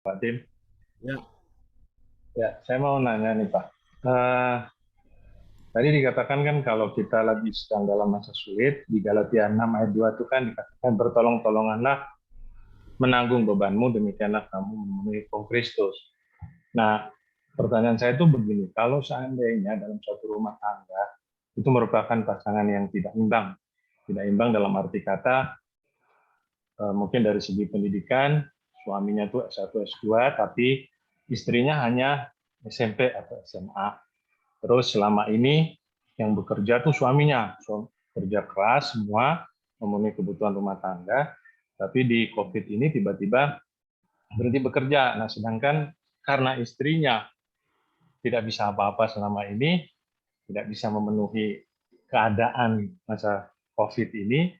Pak Dim. Ya, Ya, saya mau nanya nih Pak. Eh, Tadi dikatakan kan kalau kita lagi sedang dalam masa sulit, di Galatia 6 ayat 2 itu kan dikatakan bertolong-tolonganlah menanggung bebanmu, demikianlah kamu memenuhi hukum Kristus. Nah, pertanyaan saya itu begini, kalau seandainya dalam suatu rumah tangga itu merupakan pasangan yang tidak imbang dalam arti kata mungkin dari segi pendidikan, suaminya tuh S1, S2, tapi istrinya hanya SMP atau SMA. Terus selama ini yang bekerja tuh suaminya, kerja keras semua, memenuhi kebutuhan rumah tangga, tapi di COVID ini tiba-tiba berhenti bekerja. Nah, sedangkan karena istrinya tidak bisa apa-apa selama ini, tidak bisa memenuhi keadaan masa COVID ini,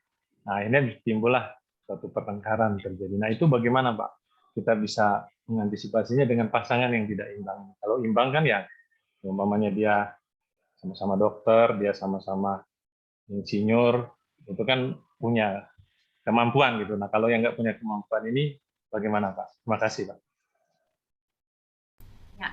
nah ini timbullah suatu pertengkaran terjadi. Nah itu bagaimana Pak? Kita bisa mengantisipasinya dengan pasangan yang tidak imbang. Kalau imbang kan ya, umpamanya dia sama-sama dokter, dia sama-sama insinyur, itu kan punya kemampuan gitu. Nah kalau yang nggak punya kemampuan ini bagaimana Pak? Terima kasih Pak. Ya,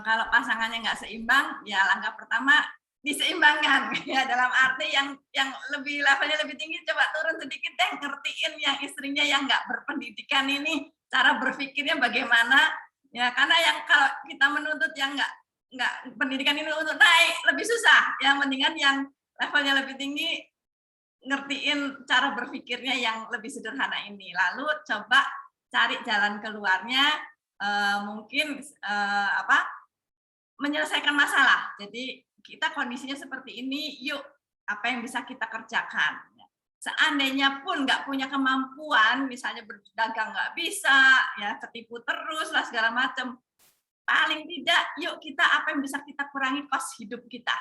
kalau pasangannya nggak seimbang, ya langkah pertama diseimbangkan ya dalam arti yang lebih levelnya lebih tinggi coba turun sedikit deh ngertiin yang istrinya yang nggak berpendidikan ini cara berpikirnya bagaimana ya karena yang kalau kita menuntut yang nggak pendidikan ini untuk naik lebih susah yang mendingan yang levelnya lebih tinggi ngertiin cara berpikirnya yang lebih sederhana ini lalu coba cari jalan keluarnya mungkin menyelesaikan masalah. Jadi kita kondisinya seperti ini, yuk apa yang bisa kita kerjakan. Seandainya pun nggak punya kemampuan, misalnya berdagang nggak bisa, ya ketipu terus lah segala macam. Paling tidak, yuk kita apa yang bisa kita kurangi kos hidup kita.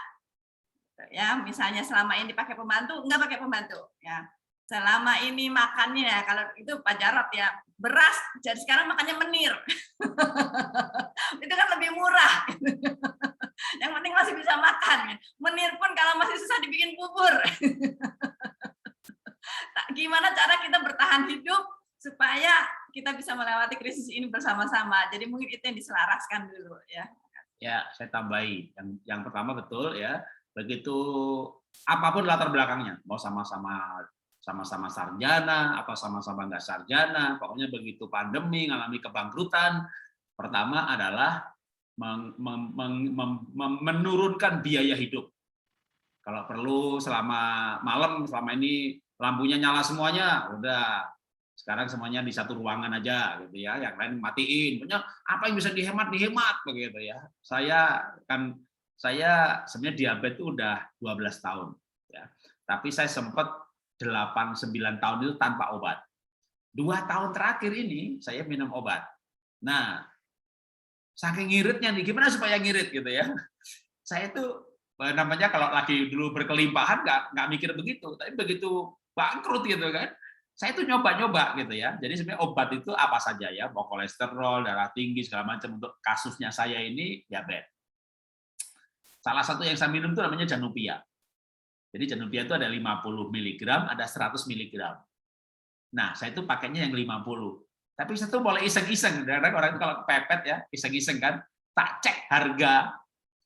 Ya, misalnya selama ini pakai pembantu, nggak pakai pembantu. Ya, selama ini makannya ya kalau itu Pak Jarot ya beras, jadi sekarang makannya menir. Itu kan lebih murah. Yang penting masih bisa makan. Menir pun kalau masih susah dibikin bubur. Gimana cara kita bertahan hidup supaya kita bisa melewati krisis ini bersama-sama. Jadi mungkin itu yang diselaraskan dulu ya. ya, saya tambahi. Yang pertama betul ya, begitu apapun latar belakangnya, mau sama-sama sarjana atau sama-sama nggak sarjana, pokoknya begitu pandemi mengalami kebangkrutan, pertama adalah menurunkan biaya hidup. Kalau perlu selama malam, selama ini lampunya nyala semuanya, udah sekarang semuanya di satu ruangan aja gitu ya, yang lain matiin. Punya apa yang bisa dihemat begitu ya. Saya sebenarnya diabetes itu udah 12 tahun ya. Tapi saya sempat 8-9 tahun itu tanpa obat. 2 tahun terakhir ini saya minum obat. Nah, saking ngiritnya nih, gimana supaya ngirit gitu ya. Saya tuh namanya kalau lagi dulu berkelimpahan nggak mikir begitu, tapi begitu bangkrut gitu kan, saya tuh nyoba-nyoba gitu ya. Jadi sebenarnya obat itu apa saja ya, mau kolesterol, darah tinggi segala macam. Untuk kasusnya saya ini diabetes. Salah satu yang saya minum itu namanya Janupia. Jadi Janupia itu ada 50 mg, ada 100 mg. Nah, saya itu pakainya yang 50. Tapi saya tuh boleh iseng-iseng. Kadang orang itu kalau kepepet ya, iseng-iseng kan, tak cek harga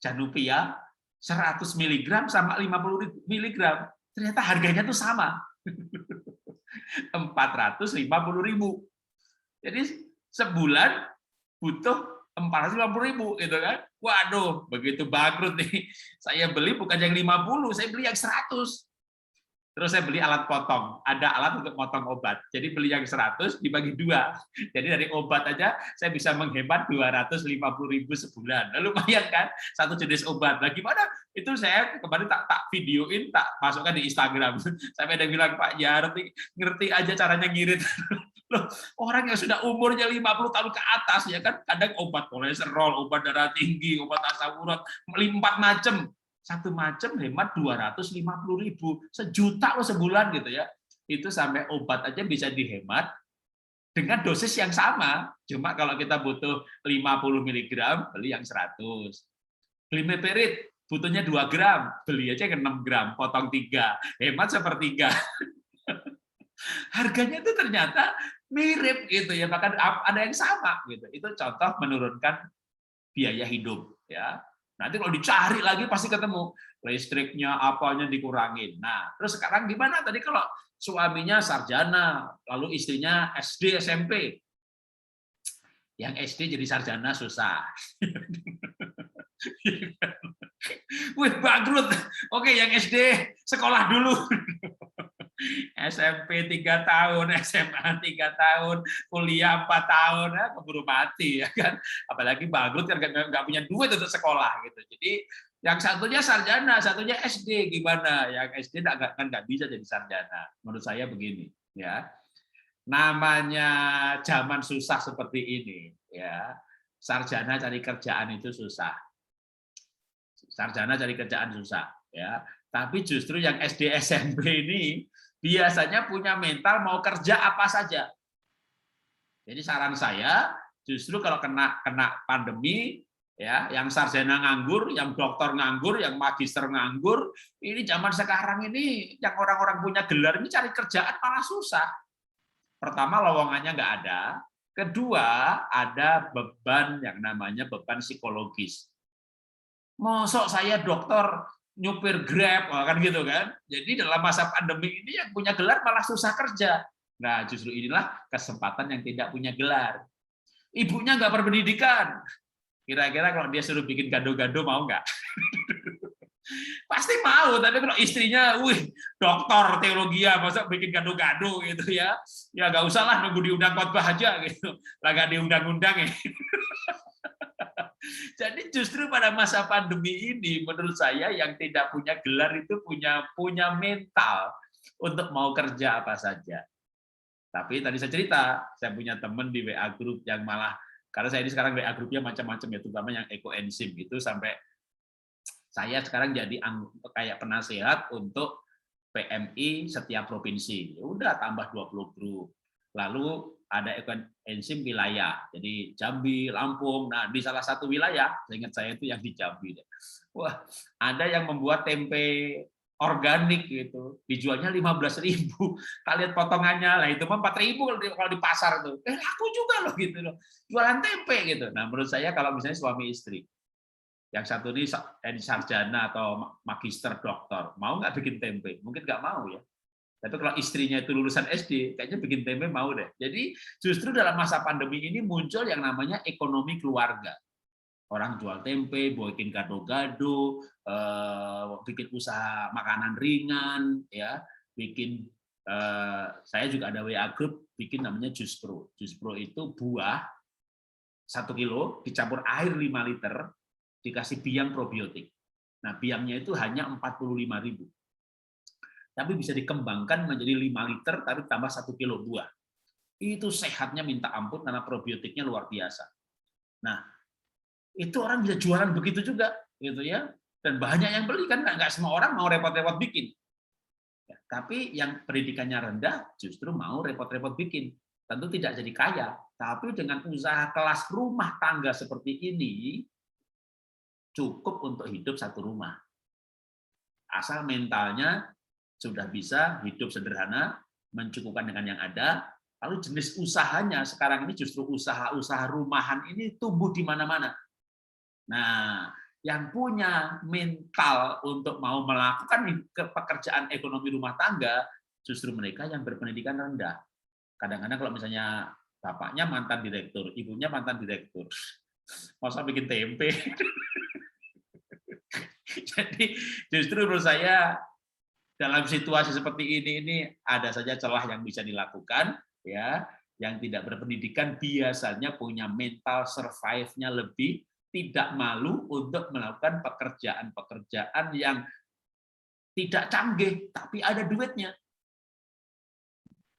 Janupia 100 mg sama 50 mg. Ternyata harganya tuh sama. 450.000. Jadi sebulan butuh 450.000 gitu kan. Waduh, begitu bangkrut nih. Saya beli bukan yang 50, saya beli yang 100. Terus saya beli alat potong, ada alat untuk potong obat. Jadi beli yang 100 dibagi 2. Jadi dari obat aja saya bisa menghemat 250.000 sebulan. Lalu lumayan kan, satu jenis obat. Nah gimana? Itu saya kemarin tak videoin, tak masukkan di Instagram. Sampai ada yang bilang, Pak Jarot ngerti aja caranya ngirit. Loh, orang yang sudah umurnya 50 tahun ke atas ya kan, kadang obat kolesterol, obat darah tinggi, obat asam urat, 4 macam. Satu macam hemat 250.000, sejuta loh sebulan gitu ya. Itu sampai obat aja bisa dihemat dengan dosis yang sama. Cuma kalau kita butuh 50 mg, beli yang 100. Glimepirid butuhnya 2 gram, beli aja yang 6 gram, potong 3, hemat sepertiga. Harganya itu ternyata mirip gitu ya, bahkan ada yang sama gitu. Itu contoh menurunkan biaya hidup ya. Nanti kalau dicari lagi pasti ketemu listriknya apanya dikurangin. Nah, terus sekarang gimana tadi kalau suaminya sarjana, lalu istrinya SD SMP. Yang SD jadi sarjana susah. Wih, bangkrut. Oke, yang SD sekolah dulu. SMP 3 tahun, SMA 3 tahun, kuliah 4 tahun, ya, keburu mati ya kan. Apalagi bangkrut kan nggak punya duit untuk sekolah gitu. Jadi yang satunya sarjana, satunya SD gimana? Yang SD kan nggak bisa jadi sarjana. Menurut saya begini, ya. Namanya zaman susah seperti ini, ya. Sarjana cari kerjaan itu susah. Sarjana cari kerjaan susah, ya. Tapi justru yang SD SMP ini biasanya punya mental mau kerja apa saja. Jadi saran saya justru kalau kena pandemi ya, yang sarjana nganggur, yang dokter nganggur, yang magister nganggur, ini zaman sekarang ini yang orang-orang punya gelar ini cari kerjaan malah susah. Pertama lowongannya nggak ada, kedua ada beban yang namanya beban psikologis. Mosok saya dokter nyupir Grab kan gitu kan. Jadi dalam masa pandemi ini yang punya gelar malah susah kerja. Nah, justru inilah kesempatan yang tidak punya gelar. Ibunya nggak berpendidikan. Kira-kira kalau dia suruh bikin gado-gado mau nggak? Pasti mau, tapi kalau istrinya, wih, dokter teologi ya, masa bikin gado-gado gitu ya. Ya nggak usah lah, nunggu diundang khotbah aja gitu. Lah nggak diundang-undang ya. Jadi justru pada masa pandemi ini menurut saya yang tidak punya gelar itu punya mental untuk mau kerja apa saja. Tapi tadi saya cerita, saya punya teman di WA group yang malah karena saya ini sekarang WA grupnya macam-macam ya, terutama yang ekoenzim gitu sampai saya sekarang jadi kayak penasehat untuk PMI setiap provinsi. Ya udah tambah 20 grup. Lalu ada ekoenzim wilayah, jadi Jambi, Lampung. Nah, di salah satu wilayah, seingat saya itu yang di Jambi. Wah, ada yang membuat tempe organik gitu, dijualnya 15.000. Kalian potongannya lah itu mah 4.000 kalau di pasar tuh. Aku juga loh gitu loh. Jualan tempe gitu. Nah, menurut saya kalau misalnya suami istri, yang satu ini sarjana atau magister doktor, mau nggak bikin tempe? Mungkin nggak mau ya. Tapi kalau istrinya itu lulusan SD, kayaknya bikin tempe mau deh. Jadi justru dalam masa pandemi ini muncul yang namanya ekonomi keluarga. Orang jual tempe, bikin gado-gado, bikin usaha makanan ringan, ya, bikin. Saya juga ada WA group bikin namanya Jus Pro. Jus Pro itu buah 1 kilo dicampur air 5 liter, dikasih biang probiotik. Nah, biangnya itu hanya 45.000. Tapi bisa dikembangkan menjadi 5 liter, tapi tambah 1 kilo buah. Itu sehatnya minta ampun karena probiotiknya luar biasa. Nah, itu orang bisa jualan begitu juga, gitu ya. Dan banyak yang beli kan, nggak semua orang mau repot-repot bikin. Ya, tapi yang pendidikannya rendah justru mau repot-repot bikin. Tentu tidak jadi kaya, tapi dengan usaha kelas rumah tangga seperti ini cukup untuk hidup satu rumah. Asal mentalnya sudah bisa hidup sederhana, mencukupkan dengan yang ada, lalu jenis usahanya sekarang ini justru usaha-usaha rumahan ini tumbuh di mana-mana. Nah, yang punya mental untuk mau melakukan pekerjaan ekonomi rumah tangga, justru mereka yang berpendidikan rendah. Kadang-kadang kalau misalnya bapaknya mantan direktur, ibunya mantan direktur, masa bikin tempe. Jadi justru menurut saya dalam situasi seperti ini ada saja celah yang bisa dilakukan, ya. Yang tidak berpendidikan biasanya punya mental survive-nya lebih, tidak malu untuk melakukan pekerjaan-pekerjaan yang tidak canggih tapi ada duitnya.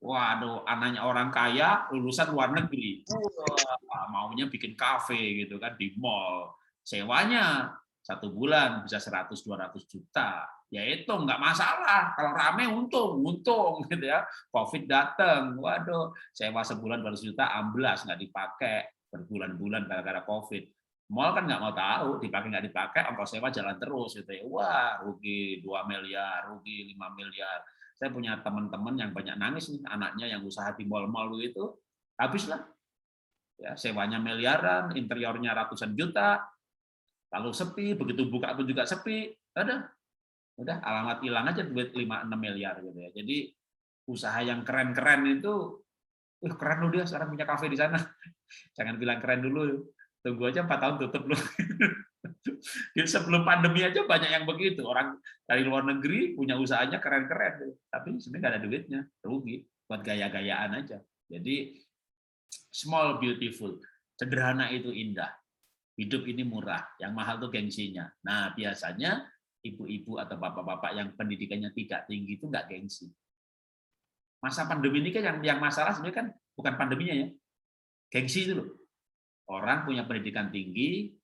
Waduh, anaknya orang kaya lulusan luar negeri, wah, maunya bikin kafe gitu kan di mall, sewanya 1 bulan bisa 100-200 juta. Ya itu nggak masalah, kalau rame untung gitu ya. Covid datang, waduh, sewa sebulan 200 juta amblas nggak dipakai berbulan-bulan gara-gara Covid. Mall kan nggak mau tahu, dipakai nggak dipakai, ongkos sewa jalan terus gitu ya. Wah, rugi 2 miliar, rugi 5 miliar. Saya punya teman-teman yang banyak nangis nih, anaknya yang usaha di mall-mall itu habislah. Ya, sewanya miliaran, interiornya ratusan juta, lalu sepi, begitu buka pun juga sepi, udah alamat hilang aja duit 5-6 miliar gitu ya. Jadi usaha yang keren-keren itu, keren lu dia sekarang punya kafe di sana. Jangan bilang keren dulu, tunggu aja 4 tahun tutup lu. Sebelum pandemi aja banyak yang begitu, orang dari luar negeri punya usahanya keren-keren, tapi sebenarnya nggak ada duitnya, rugi buat gaya-gayaan aja. Jadi small beautiful, sederhana itu indah. Hidup ini murah, yang mahal tuh gengsinya. Nah, biasanya ibu-ibu atau bapak-bapak yang pendidikannya tidak tinggi itu nggak gengsi. Masa pandemi ini kan yang masalah sebenarnya kan bukan pandeminya ya, gengsi itu loh. Orang punya pendidikan tinggi,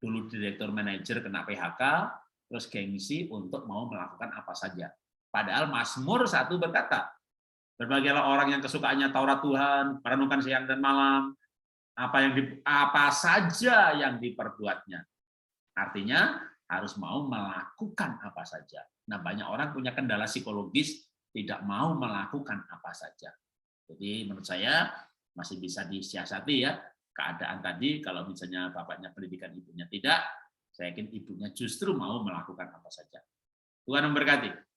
dulu direktur manajer kena PHK, terus gengsi untuk mau melakukan apa saja. Padahal Mazmur 1 berkata, berbahagialah orang yang kesukaannya Taurat Tuhan, merenungkan siang dan malam, apa saja yang diperbuatnya. Artinya harus mau melakukan apa saja. Nah, banyak orang punya kendala psikologis, tidak mau melakukan apa saja. Jadi menurut saya masih bisa disiasati ya keadaan tadi. Kalau misalnya bapaknya pendidikan, ibunya tidak, saya yakin ibunya justru mau melakukan apa saja. Tuhan memberkati.